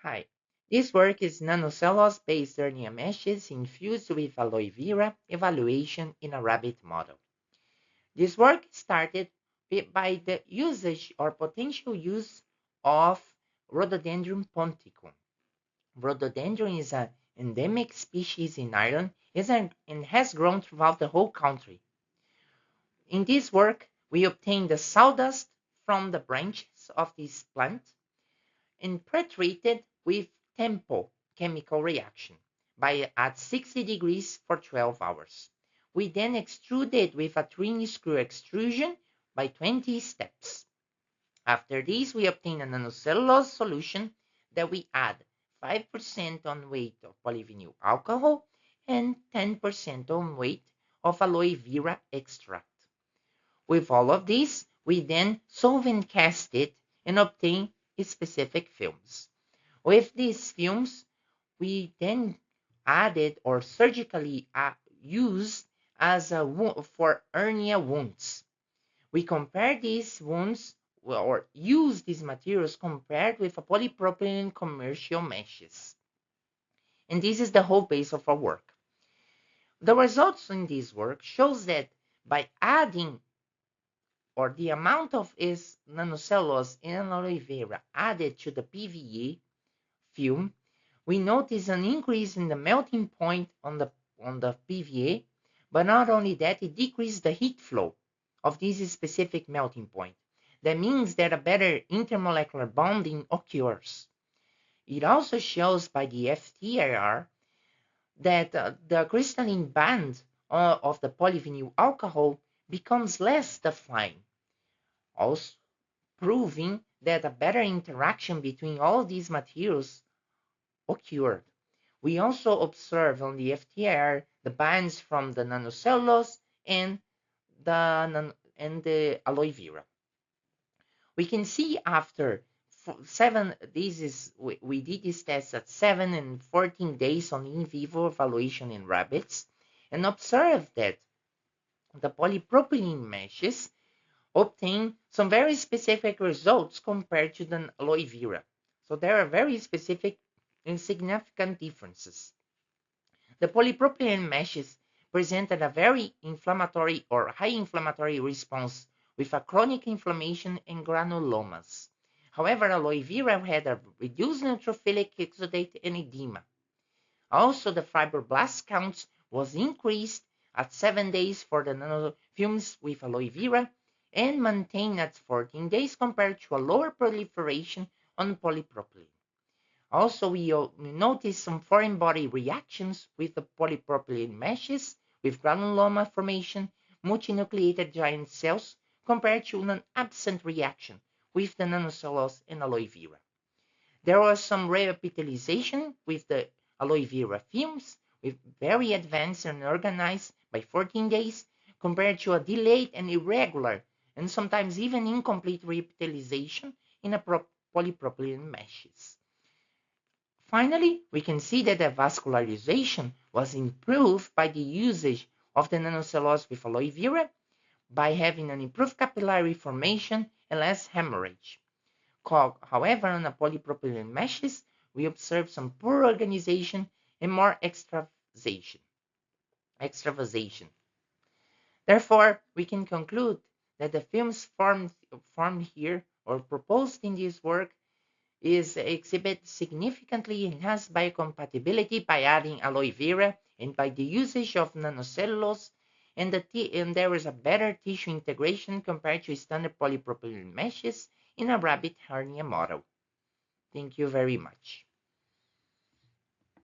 Hi. This work is nanocellulose-based hernia meshes infused with aloe vera evaluation in a rabbit model. This work started by the usage or potential use of Rhododendron ponticum. Rhododendron is an endemic species in Ireland and has grown throughout the whole country. In this work, we obtained the sawdust from the branches of this plant and pretreated with tempo chemical reaction at 60 degrees for 12 hours. We then extruded with a 3 screw extrusion by 20 steps. After this, we obtain a nanocellulose solution that we add 5% on weight of polyvinyl alcohol and 10% on weight of aloe vera extract. With all of this, we then solvent cast it and obtain specific films. With these films, we then added or surgically used as a for hernia wounds. We compare these wounds or use these materials compared with a polypropylene commercial meshes. And this is the whole base of our work. The results in this work shows that by adding or the amount of is nanocellulose and aloe vera added to the PVA film, we notice an increase in the melting point on the PVA, but not only that, it decreased the heat flow of this specific melting point. That means that a better intermolecular bonding occurs. It also shows by the FTIR that the crystalline band of the polyvinyl alcohol becomes less defined, also proving that a better interaction between all these materials occurred. We also observe on the FTIR the bands from the nanocellulose and the aloe vera. We can see after 7, we did this test at 7 and 14 days on in vivo evaluation in rabbits and observed that the polypropylene meshes obtain some very specific results compared to the aloe vera. So there are very specific and significant differences. The polypropylene meshes presented a very inflammatory or high inflammatory response with a chronic inflammation and granulomas. However, aloe vera had a reduced neutrophilic exudate and edema. Also, the fibroblast counts was increased at 7 days for the nanofilms with aloe vera and maintained at 14 days compared to a lower proliferation on polypropylene. Also, we noticed some foreign body reactions with the polypropylene meshes with granuloma formation, multinucleated giant cells, compared to an absent reaction with the nanocellulose and aloe vera. There was some reepithelialization with the aloe vera films, with very advanced and organized by 14 days, compared to a delayed and irregular, and sometimes even incomplete reepithelialization in a polypropylene meshes. Finally, we can see that the vascularization was improved by the usage of the nanocellulose with aloe vera by having an improved capillary formation and less hemorrhage. However, on the polypropylene meshes, we observe some poor organization and more extravasation. Therefore, we can conclude that the films formed here or proposed in this work exhibit significantly enhanced biocompatibility by adding aloe vera and by the usage of nanocellulose, and there is a better tissue integration compared to standard polypropylene meshes in a rabbit hernia model. Thank you very much.